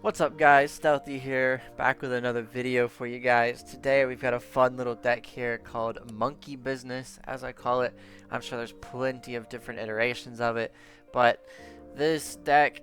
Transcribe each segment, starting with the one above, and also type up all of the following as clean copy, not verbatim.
What's up guys, Stealthy here, back with another video for you guys. Today we've got a fun little deck here called Monkey Business, as I call it. I'm sure there's plenty of different iterations of it, but this deck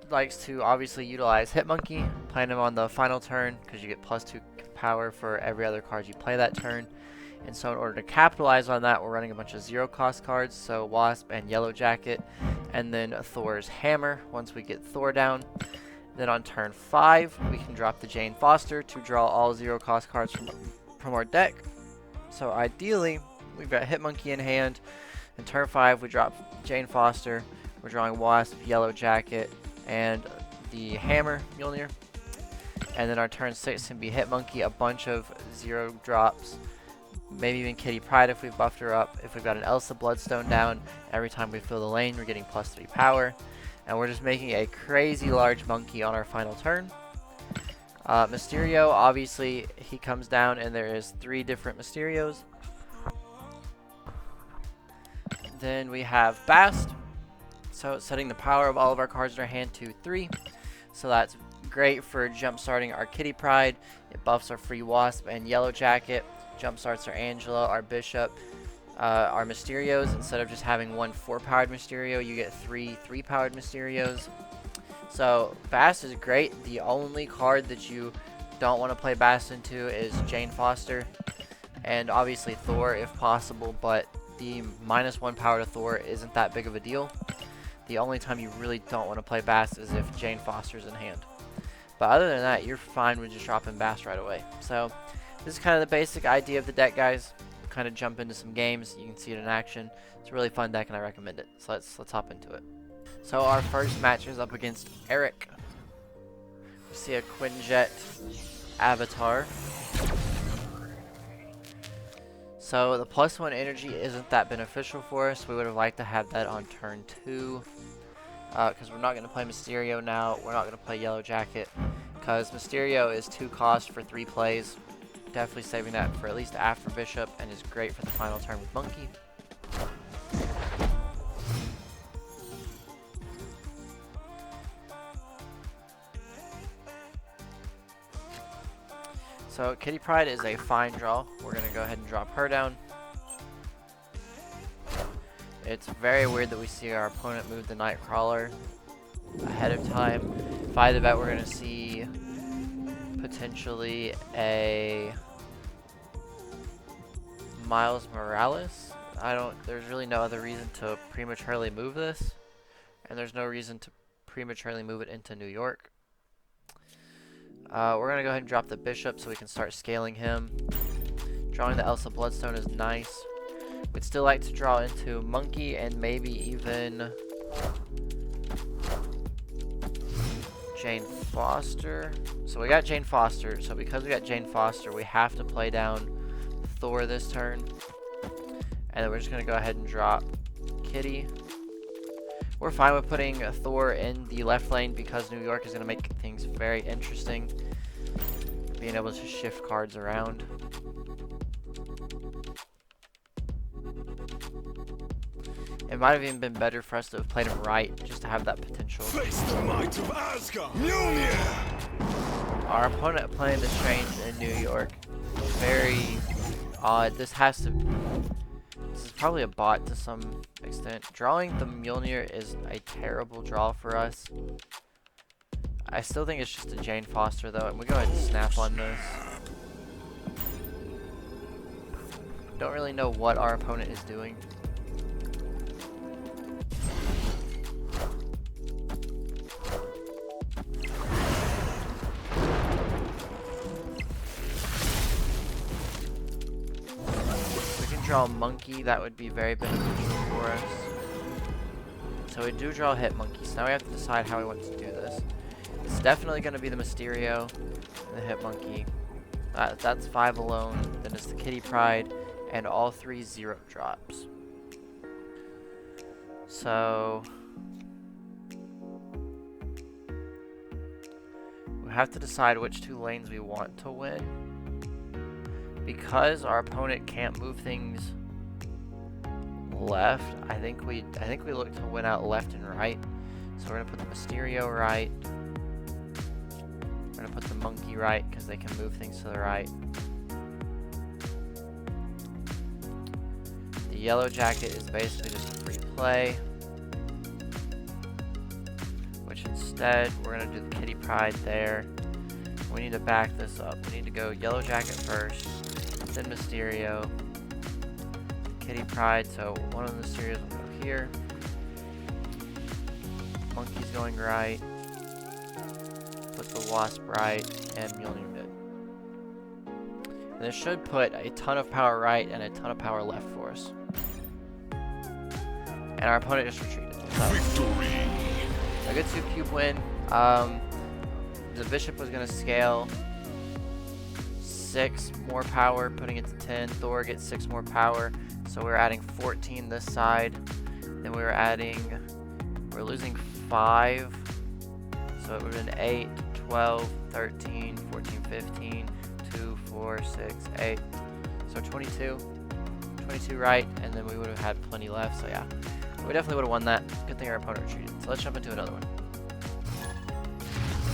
likes to obviously utilize Hitmonkey, playing him on the final turn, because you get +2 power for every other card you play that turn. And so in order to capitalize on that, we're running a bunch of zero cost cards, so Wasp and Yellow Jacket, and then Thor's Hammer once we get Thor down. Then on turn 5, we can drop the Jane Foster to draw all zero cost cards from our deck. So ideally, we've got Hitmonkey in hand. In turn 5, we drop Jane Foster. We're drawing Wasp, Yellow Jacket, and the Hammer, Mjolnir. And then our turn 6 can be Hitmonkey, a bunch of zero drops. Maybe even Kitty Pryde if we've buffed her up. If we've got an Elsa Bloodstone down, every time we fill the lane, we're getting +3 power. And we're just making a crazy large monkey on our final turn. Mysterio, obviously, he comes down and there is 3 different Mysterios. Then we have Bast. So it's setting the power of all of our cards in our hand to 3. So that's great for jump starting our Kitty Pryde. It buffs our free Wasp and Yellow Jacket. Jump starts our Angela, our Bishop. Our Mysterios, instead of just having one 4-powered Mysterio, you get 3 3-powered Mysterios. So Bast is great. The only card that you don't want to play Bast into is Jane Foster, and obviously Thor if possible, but the -1 power to Thor isn't that big of a deal. The only time you really don't want to play Bast is if Jane Foster's in hand. But other than that, you're fine with just dropping Bast right away. So this is kind of the basic idea of the deck, guys. Kind of jump into some games. You can see it in action. It's a really fun deck and I recommend it. So let's hop into it. So our first match is up against Eric. We see a Quinjet avatar. So the +1 energy isn't that beneficial for us. We would have liked to have that on turn 2. Because we're not going to play Mysterio now. We're not going to play Yellow Jacket. Because Mysterio is 2 cost for 3 plays. Definitely saving that for at least after Bishop, and is great for the final turn with Monkey. So Kitty Pryde is a fine draw. We're going to go ahead and drop her down. It's very weird that we see our opponent move the Nightcrawler ahead of time. If I had to bet, we're going to see potentially a Miles Morales. There's really no other reason to prematurely move this, and there's no reason to prematurely move it into New York. We're gonna go ahead and drop the Bishop so we can start scaling him. Drawing the Elsa Bloodstone is nice. We'd still like to draw into Monkey and maybe even Jane Foster. So we got Jane Foster. So because we got Jane Foster, we have to play down Thor this turn. And then we're just going to go ahead and drop Kitty. We're fine with putting Thor in the left lane because New York is going to make things very interesting. Being able to shift cards around. It might have even been better for us to have played him right, just to have that potential. Face the might of Asgard. Mjolnir. Our opponent playing the Strange in New York. Very odd. This is probably a bot to some extent. Drawing the Mjolnir is a terrible draw for us. I still think it's just a Jane Foster though, and we go ahead and snap on this. Don't really know what our opponent is doing. Draw Monkey, that would be very beneficial for us. So we do draw Hitmonkey, so now we have to decide how we want to do this. It's definitely going to be the Mysterio and the Hitmonkey. That's 5 alone. Then it's the Kitty Pryde and all 3 zero drops. So we have to decide which 2 lanes we want to win. Because our opponent can't move things left, I think we look to win out left and right. So we're gonna put the Mysterio right. We're gonna put the monkey right because they can move things to the right. The yellow jacket is basically just a free play, which instead we're gonna do the kitty pride there. We need to back this up. We need to go yellow jacket first, then Mysterio, kitty pride. So one of the Mysterios will go here. Monkey's going right. Put the wasp right and Mjolnir mid. And this should put a ton of power right and a ton of power left for us. And our opponent just retreated. So, Victory! a good 2-cube win. The bishop was going to scale 6 more power, putting it to 10. Thor gets 6 more power. So we're adding 14 this side. Then we're losing 5. So it would have been 8, 12, 13, 14, 15, 2, 4, 6, 8. So 22. 22 right, and then we would have had plenty left. So yeah, we definitely would have won that. Good thing our opponent retreated. So let's jump into another one.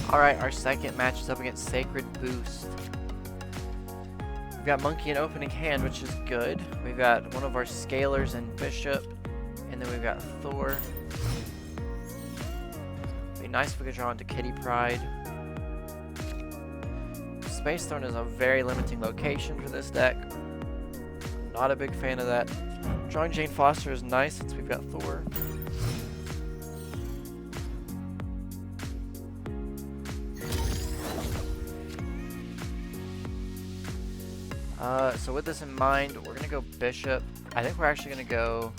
Alright, our second match is up against Sacred Boost. We've got Monkey in opening hand, which is good. We've got one of our Scalers and Bishop, and then we've got Thor. It'd be nice if we could draw into Kitty Pride. Space Throne is a very limiting location for this deck. Not a big fan of that. Drawing Jane Foster is nice since we've got Thor. So with this in mind, we're going to go Bishop. I think we're actually going to go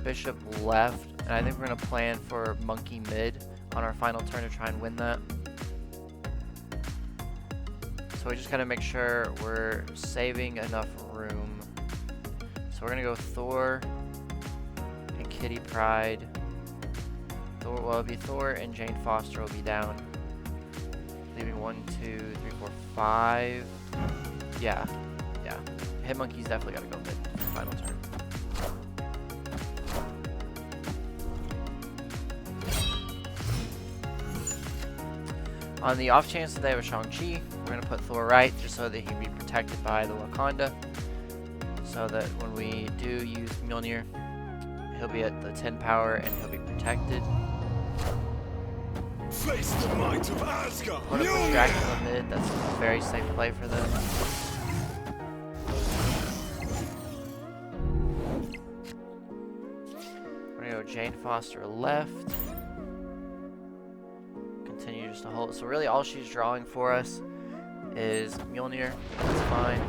Bishop left, and I think we're going to plan for Monkey mid on our final turn to try and win that. So we just got to make sure we're saving enough room. So we're going to go Thor and Kitty Pride. Thor, well, it'll be Thor and Jane Foster will be down. Leaving 1, 2, 3, 4, 5. Yeah. Hit Monkey's definitely got to go mid for the final turn. On the off chance that they have a Shang-Chi, we're going to put Thor right just so that he can be protected by the Wakanda. So that when we do use Mjolnir, he'll be at the 10 power and he'll be protected. Face the might of Asgard! Put up a Dracula mid, that's a very safe play for them. We're gonna go Jane Foster left. Continue just to hold. So really all she's drawing for us is Mjolnir. That's fine.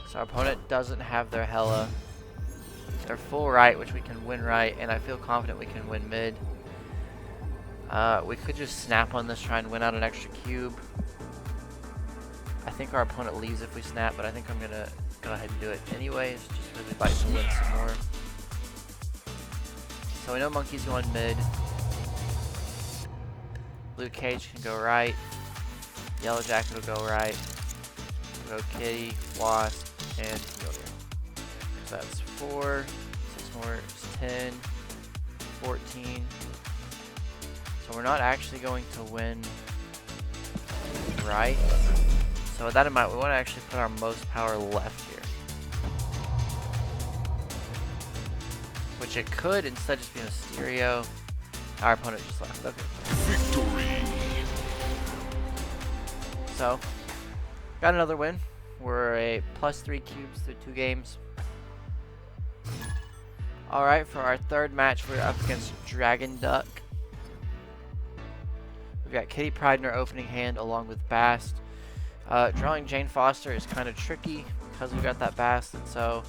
So our opponent doesn't have their Hela. They're full right, which we can win right, and I feel confident we can win mid. We could just snap on this, try and win out an extra cube. I think our opponent leaves if we snap, but I think I'm gonna go ahead and do it anyways, just because we'd like to win some more. So we know Monkey's going mid. Luke Cage can go right. Yellow Jacket will go right. We'll go Kitty, Wasp, and Mjolnir. So that's 4, 6 more is 10, 14. So we're not actually going to win right. So with that in mind, we want to actually put our most power left here. Which it could instead just be Mysterio. Our opponent just left. Okay. Victory! So, got another win. We're a +3 cubes through 2 games. Alright, for our third match, we're up against Dragon Duck. We've got Kitty Pride in our opening hand along with Bast. Drawing Jane Foster is kind of tricky because we got that Bast, and so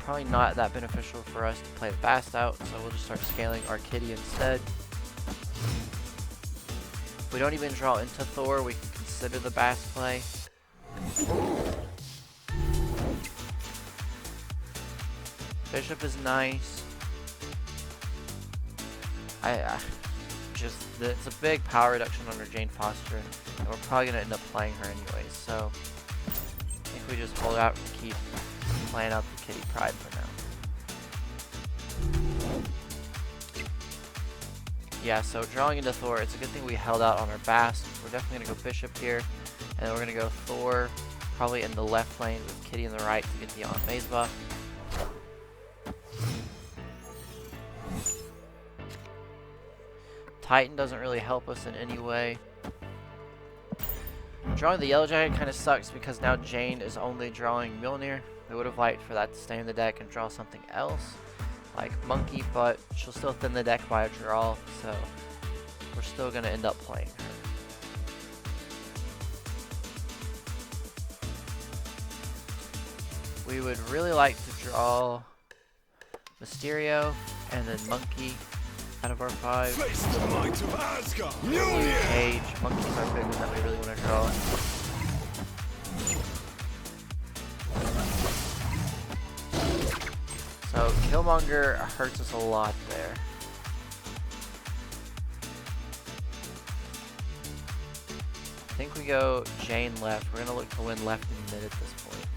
probably not that beneficial for us to play the Bast out, so we'll just start scaling our Kitty instead. If we don't even draw into Thor, we can consider the Bast play. Bishop is nice. It's a big power reduction on our Jane Foster, and we're probably going to end up playing her anyways, so I think we just hold out and keep playing out the Kitty Pride for now. Yeah, so drawing into Thor, it's a good thing we held out on our Bast. We're definitely going to go Bishop here, and then we're going to go Thor, probably in the left lane with Kitty in the right to get the on maze buff. Titan doesn't really help us in any way. Drawing the Yellow Jacket kind of sucks because now Jane is only drawing Mjolnir. We would have liked for that to stay in the deck and draw something else, like Monkey, but she'll still thin the deck by a draw, so we're still going to end up playing her. We would really like to draw Mysterio and then Monkey out of our 5. Face the might of Asgard. Cage. Monkey's our big one that we really want to draw. So Killmonger hurts us a lot there. I think we go Jane left. We're gonna look to win left and mid at this point.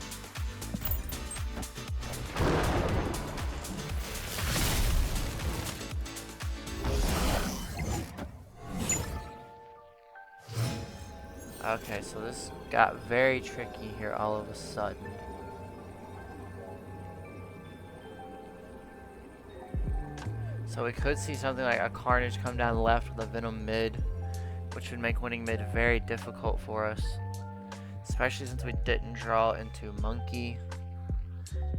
Okay, so this got very tricky here all of a sudden. So we could see something like a Carnage come down left with a Venom mid, which would make winning mid very difficult for us. Especially since we didn't draw into Monkey.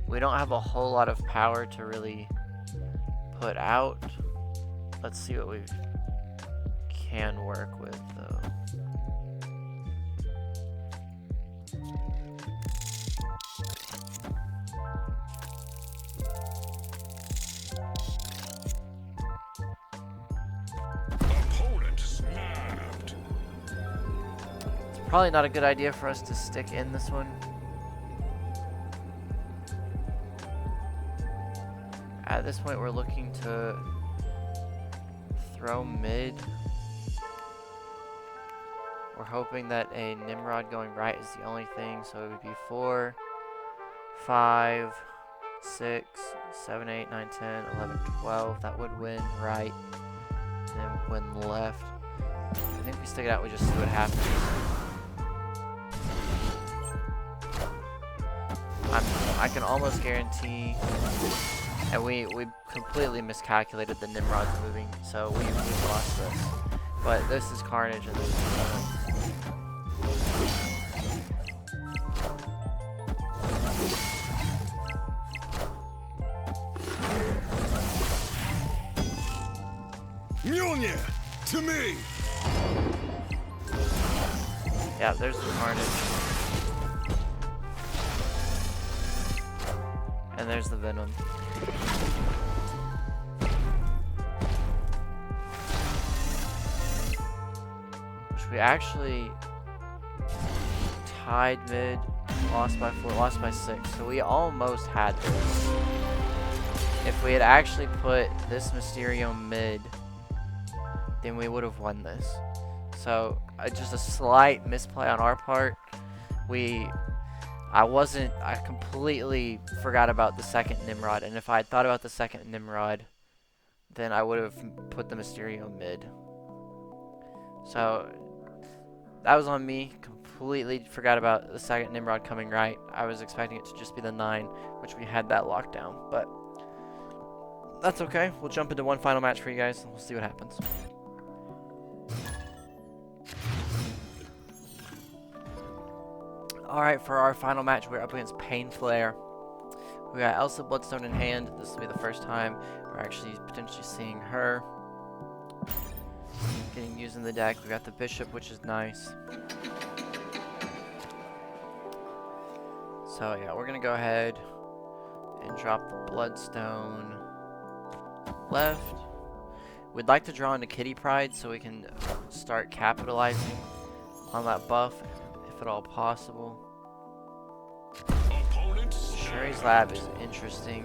We don't have a whole lot of power to really put out. Let's see what we can work with though. Probably not a good idea for us to stick in this one. At this point, we're looking to throw mid. We're hoping that a Nimrod going right is the only thing, so it would be 4, 5, 6, 7, 8, 9, 10, 11, 12. That would win right, and then win left. I think we stick it out, we just see what happens. I can almost guarantee, and we completely miscalculated the Nimrod's moving, so we lost this. But this is Carnage, and this is Mjolnir, to me! yeah, there's the Carnage. And there's the Venom. Which we actually tied mid, lost by 4, lost by 6. So we almost had this. If we had actually put this Mysterio mid, then we would have won this. So just a slight misplay on our part. I completely forgot about the second Nimrod, and if I had thought about the second Nimrod, then I would have put the Mysterio mid. So that was on me. Completely forgot about the second Nimrod coming right. I was expecting it to just be the 9, which we had that locked down, but that's okay. We'll jump into one final match for you guys, and we'll see what happens. Alright, for our final match, we're up against Pain Flare. We got Elsa Bloodstone in hand. This will be the first time we're actually potentially seeing her getting used in the deck. We got the Bishop, which is nice. So yeah, we're going to go ahead and drop the Bloodstone left. We'd like to draw into Kitty Pride so we can start capitalizing on that buff if at all possible. Shuri's Lab is interesting.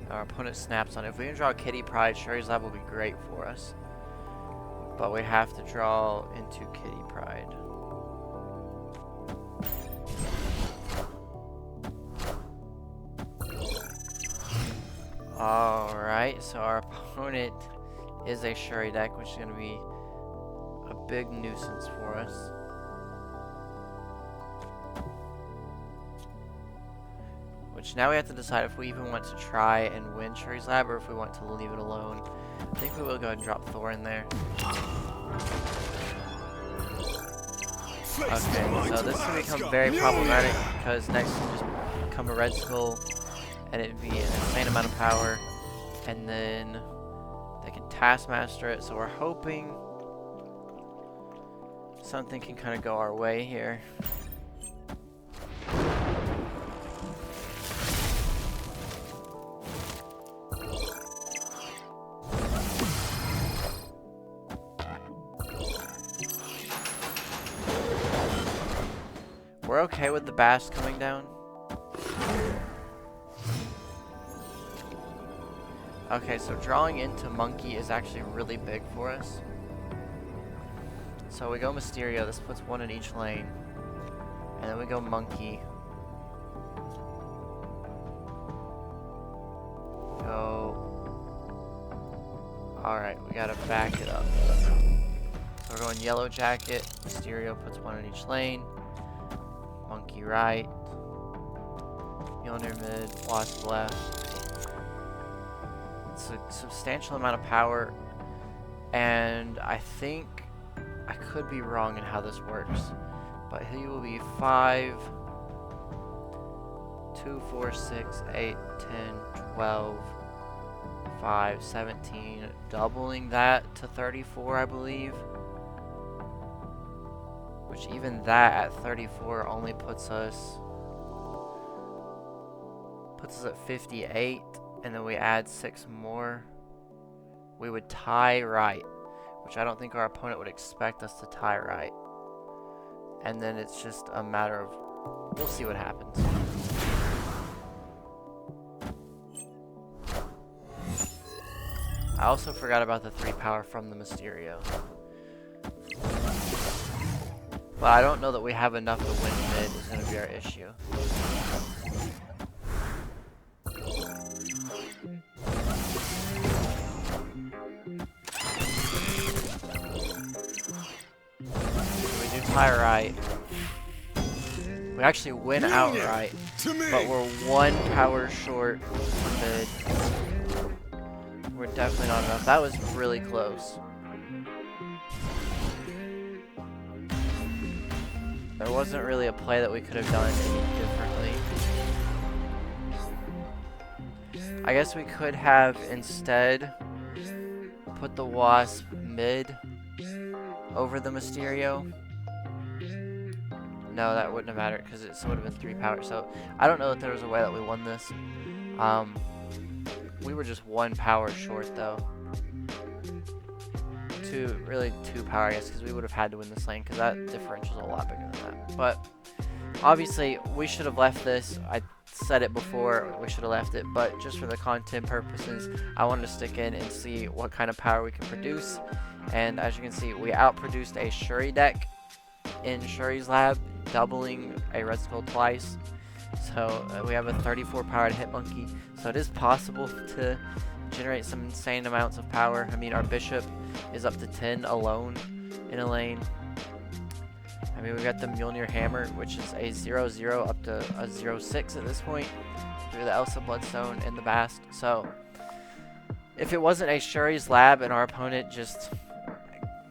Our opponent snaps on it. If we can draw Kitty Pride, Shuri's Lab will be great for us. But we have to draw into Kitty Pride. Alright, so our opponent is a Shuri deck, which is going to be a big nuisance for us. Which now we have to decide if we even want to try and win Shuri's Lab or if we want to leave it alone. I think we will go ahead and drop Thor in there. Okay, so this will become very problematic because next will just become a Red Skull and it'd be an insane amount of power, and then they can Taskmaster it, so we're hoping something can kind of go our way here. We're okay with the Bash coming down. Okay, so drawing into Monkey is actually really big for us. So we go Mysterio, this puts one in each lane. And then we go Monkey. Alright, we gotta back it up. So we're going Yellow Jacket, Mysterio puts one in each lane. Monkey right. Mjolnir mid, Wasp left. It's a substantial amount of power, and I think I could be wrong in how this works, but he will be 5, 2, 4, 6, 8, 10, 12, 5, 17, doubling that to 34, I believe. Which even that at 34 only puts us at 58, and then we add 6 more. We would tie right, which I don't think our opponent would expect us to tie right. And then it's just a matter of, we'll see what happens. I also forgot about the 3 power from the Mysterio. But I don't know that we have enough to win mid is going to be our issue. So we do tie right. We actually win outright, but we're 1 power short mid. We're definitely not enough. That was really close. There wasn't really a play that we could have done any differently. I guess we could have instead put the Wasp mid over the Mysterio. No, that wouldn't have mattered because it would have been 3 power. So I don't know if there was a way that we won this. We were just 1 power short though. Really 2 power, I guess, because we would have had to win this lane because that differential is a lot bigger than that. But obviously we should have left this. I said it before, we should have left it, but just for the content purposes, I wanted to stick in and see what kind of power we can produce. And as you can see, we outproduced a Shuri deck in Shuri's lab, doubling a Red Skull twice. So we have a 34 powered Hit Monkey, so it is possible to generate some insane amounts of power. I mean, our Bishop is up to 10 alone in a lane. I mean, we got the Mjolnir Hammer, which is a 0-0 up to a 0-6 at this point through the Elsa Bloodstone and the Bast. So if it wasn't a Shuri's Lab and our opponent just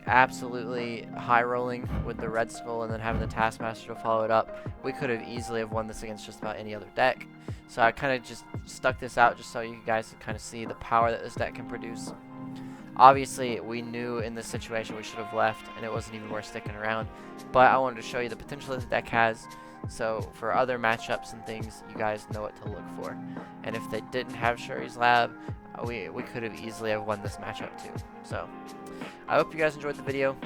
absolutely high rolling with the Red Skull and then having the Taskmaster to follow it up, we could have easily have won this against just about any other deck. So I kind of just stuck this out just so you guys can kind of see the power that this deck can produce. Obviously, we knew in this situation we should have left and it wasn't even worth sticking around, but I wanted to show you the potential that the deck has, so for other matchups and things, you guys know what to look for. And if they didn't have Shuri's Lab, we could have easily have won this matchup too. So I hope you guys enjoyed the video.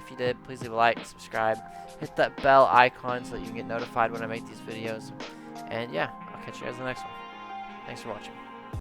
If you did, please leave a like, subscribe, hit that bell icon so that you can get notified when I make these videos. And yeah, I'll catch you guys in the next one. Thanks for watching.